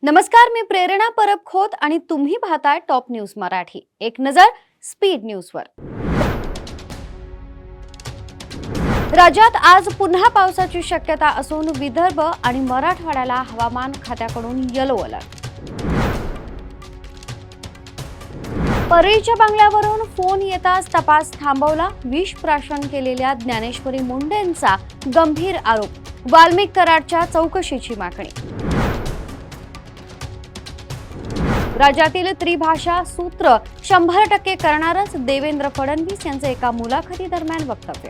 नमस्कार, मी प्रेरणा परब खोत आणि तुम्ही पाहताय टॉप न्यूज मराठी। एक नजर स्पीड न्यूजवर। राज्यात आज पुन्हा पावसाची शक्यता असून विदर्भ आणि मराठवाड्याला हवामान खात्याकडून येलो अलर्ट। परळीच्या बंगल्यावरून फोन येताच तपास थांबवला। विष प्राशन केलेल्या ज्ञानेश्वरी मुंडेंचा गंभीर आरोप। वाल्मिक कराडच्या चौकशीची मागणी। राज्यातील त्रिभाषा सूत्र 100% करणारच, देवेंद्र फडणवीस यांचे एका मुलाखतीदरम्यान वक्तव्य।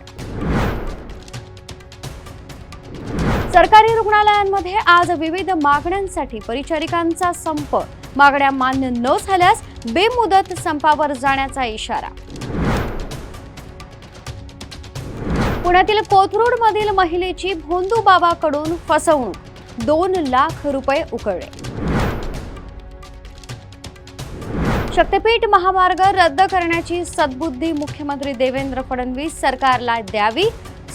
सरकारी रुग्णालयांमध्ये आज विविध मागण्यांसाठी परिचारिकांचा संप। मागण्या मान्य न झाल्यास बेमुदत संपावर जाण्याचा इशारा। पुण्यातील कोथरूडमधील महिलेची भोंदूबाबाकडून फसवणूक, 2 लाख रुपये उकळले। शक्तीपीठ महामार्ग रद्द करण्याची सद्बुद्धी मुख्यमंत्री देवेंद्र फडणवीस सरकारला द्यावी।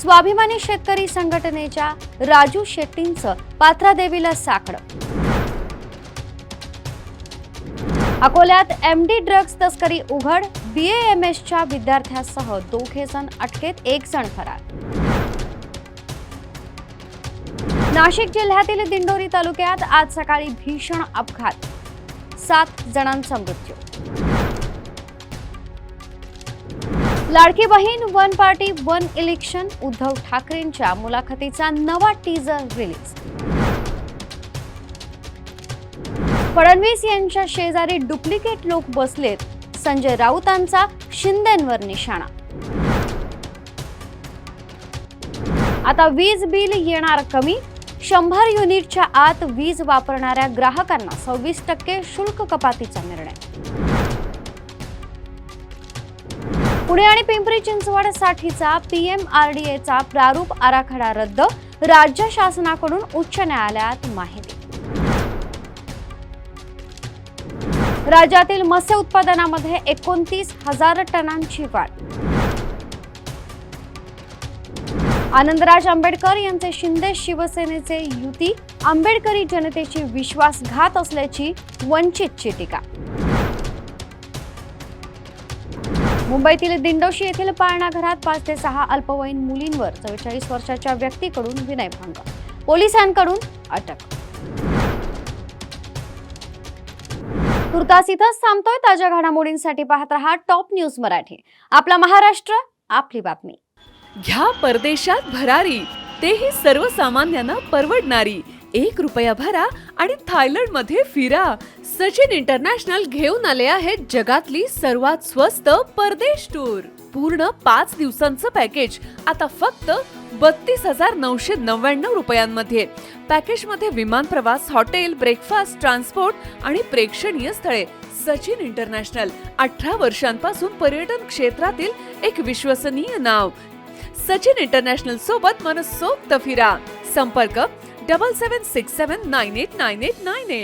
स्वाभिमानी शेतकरी संघटनेच्या राजू शेट्टींचं पाथरादेवीला साकडं। अकोल्यात एमडी ड्रग्ज तस्करी उघड। बीएएमएसच्या विद्यार्थ्यासह 2 जण अटकेत, 1 जण फरार। नाशिक जिल्ह्यातील दिंडोरी तालुक्यात आज सकाळी भीषण अपघात, 7 जणांचा मृत्यू। Ladki Bahin one party one election, Uddhav ठाकरेंच्या मुलाखतीचा नवा टीजर रिलीज। फडणवीस यांच्या शेजारी डुप्लिकेट लोक बसलेत, संजय राऊतांचा शिंदेंवर निशाणा। आता वीज बिल येणार कमी, 100 युनिटच्या आत वीज वापरणाऱ्या ग्राहकांना 26% शुल्क कपातीचा निर्णय। पुणे आणि पिंपरी चिंचवड साठीचा पीएमआरडीएचा प्रारूप आराखडा रद्द, राज्य शासनाकडून उच्च न्यायालयात माहिती। राज्यातील मत्स्य उत्पादनामध्ये 29,000 टनांची वाढ। आनंदराज आंबेडकर यांचे शिंदे शिवसेनेचे युती, आंबेडकरी जनतेची विश्वासघात असल्याची वंचितची टीका। मुंबईतील दिंडोशी येथील पाळणा घरात 5 ते 6 अल्पवयीन मुलींवर 44 वर्षाच्या व्यक्तीकडून विनयभंग, पोलिसांकडून अटक। तुर्तास इथंच थांबतोय। ताज्या घडामोडींसाठी पाहत रहा टॉप न्यूज मराठी। आपला महाराष्ट्र, आपली बातमी। घ्या परदेशात भरारी, तेही सर्वसामान्यांना परवडणारी। 1 रुपया भरा आणि थायलंडमध्ये फिरा। सचिन इंटरनॅशनल घेऊन आले आहेत जगातली सर्वात स्वस्त परदेश टूर। पूर्ण 5 दिवसांचं पॅकेज आता फक्त 32,999 रुपयांमध्ये। पॅकेजमध्ये विमान प्रवास, हॉटेल, ब्रेकफास्ट, ट्रान्सपोर्ट आणि प्रेक्षणीय स्थळे। सचिन इंटरनॅशनल 18 वर्षांपासून पर्यटन क्षेत्रातील एक विश्वसनीय नाव। सचिन इंटरनॅशनल सोबत मनसोक्त फिरा। संपर्क 7767989898।